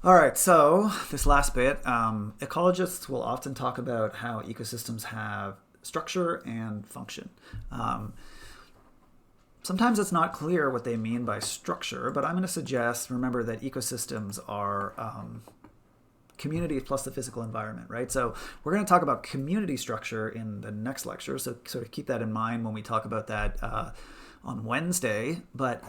All right, so this last bit, ecologists will often talk about how ecosystems have structure and function. Um, Sometimes it's not clear what they mean by structure, but I'm going to suggest, remember that ecosystems are communities plus the physical environment, right? So we're going to talk about community structure in the next lecture, so sort of keep that in mind when we talk about that on Wednesday. But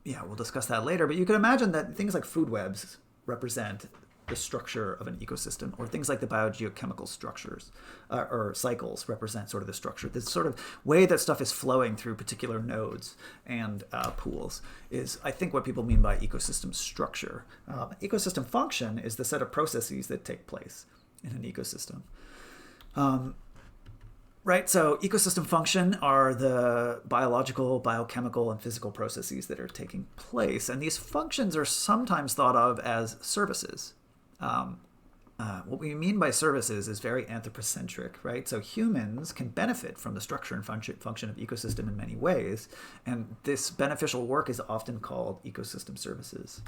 yeah, we'll discuss that later. But you can imagine that things like food webs represent the structure of an ecosystem, or things like the biogeochemical structures or cycles represent sort of the structure. This sort of way that stuff is flowing through particular nodes and pools is, I think, what people mean by ecosystem structure. Ecosystem function is the set of processes that take place in an ecosystem. Right, so ecosystem function are the biological, biochemical, and physical processes that are taking place. And these functions are sometimes thought of as services. What we mean by services is very anthropocentric, right? So humans can benefit from the structure and function of ecosystem in many ways, and this beneficial work is often called ecosystem services.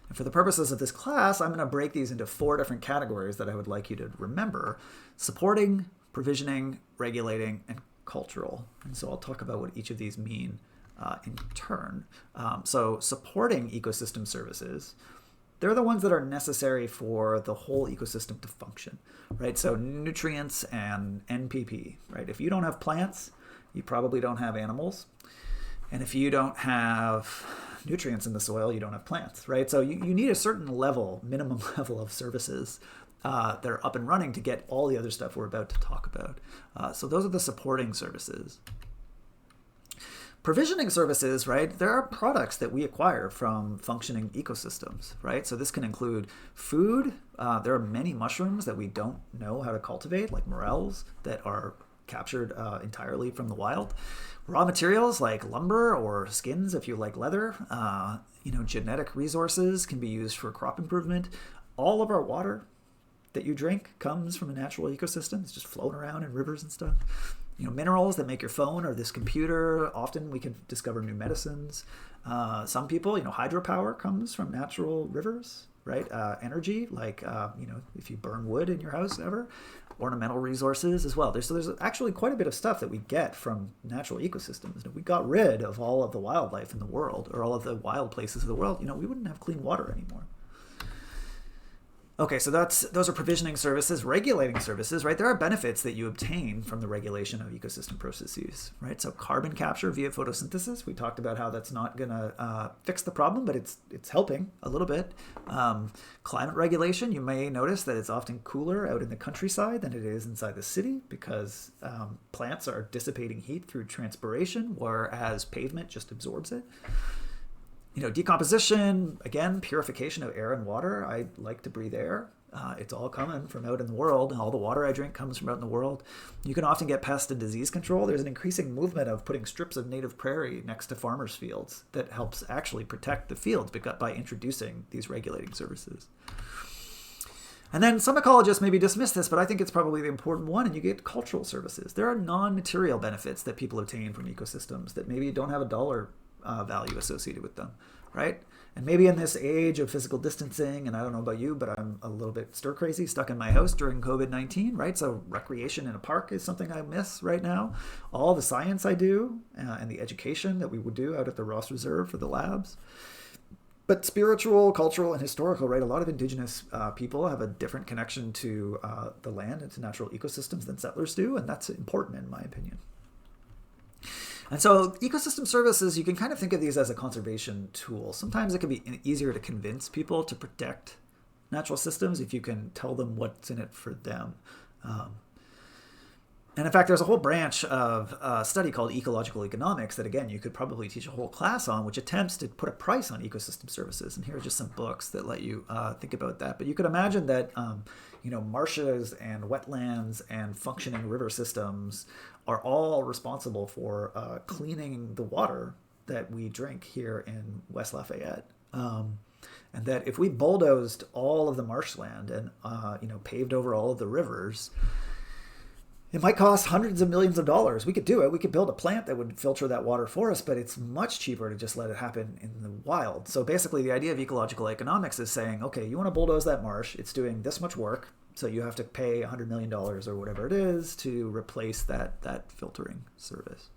And for the purposes of this class, I'm going to break these into 4 different categories that I would like you to remember: supporting, provisioning, regulating, and cultural. And so I'll talk about what each of these mean in turn. So supporting ecosystem services, they're the ones that are necessary for the whole ecosystem to function, right? So nutrients and NPP, right? If you don't have plants, you probably don't have animals. And if you don't have nutrients in the soil, you don't have plants, right? So you need a certain level, minimum level of services that are up and running to get all the other stuff we're about to talk about. So those are the supporting services. Provisioning services, right? There are products that we acquire from functioning ecosystems, right? So this can include food. There are many mushrooms that we don't know how to cultivate, like morels, that are captured entirely from the wild. Raw materials like lumber or skins, if you like leather. Genetic resources can be used for crop improvement. All of our water that you drink comes from a natural ecosystem. It's just floating around in rivers and stuff. Minerals that make your phone or this computer. Often we can discover new medicines. Some people, hydropower comes from natural rivers, right? Energy, like, if you burn wood in your house ever. Ornamental resources as well. There's actually quite a bit of stuff that we get from natural ecosystems. If we got rid of all of the wildlife in the world, or all of the wild places of the world, we wouldn't have clean water anymore. Okay, so those are provisioning services. Regulating services, right? There are benefits that you obtain from the regulation of ecosystem processes, right? So carbon capture via photosynthesis. We talked about how that's not going to fix the problem, but it's helping a little bit. Climate regulation, you may notice that it's often cooler out in the countryside than it is inside the city because plants are dissipating heat through transpiration, whereas pavement just absorbs it. Decomposition, again, purification of air and water. I like to breathe air. It's all coming from out in the world. All the water I drink comes from out in the world. You can often get pest and disease control. There's an increasing movement of putting strips of native prairie next to farmers' fields that helps actually protect the fields by introducing these regulating services. And then some ecologists maybe dismiss this, but I think it's probably the important one, and you get cultural services. There are non-material benefits that people obtain from ecosystems that maybe don't have a dollar value associated with them, right? And maybe in this age of physical distancing, and I don't know about you, but I'm a little bit stir crazy, stuck in my house during COVID-19, right? So recreation in a park is something I miss right now. All the science I do and the education that we would do out at the Ross Reserve for the labs. But spiritual, cultural, and historical, right? A lot of indigenous people have a different connection to the land and to natural ecosystems than settlers do, and that's important in my opinion. And so ecosystem services, you can kind of think of these as a conservation tool. Sometimes it can be easier to convince people to protect natural systems if you can tell them what's in it for them. And in fact, there's a whole branch of study called ecological economics that, again, you could probably teach a whole class on, which attempts to put a price on ecosystem services. And here are just some books that let you think about that. But you could imagine that marshes and wetlands and functioning river systems are all responsible for cleaning the water that we drink here in West Lafayette. And that if we bulldozed all of the marshland and paved over all of the rivers, It might cost hundreds of millions of dollars. We could do it. We could build a plant that would filter that water for us, but it's much cheaper to just let it happen in the wild. So basically, the idea of ecological economics is saying, okay, you want to bulldoze that marsh. It's doing this much work, so you have to pay $100 million or whatever it is to replace that filtering service.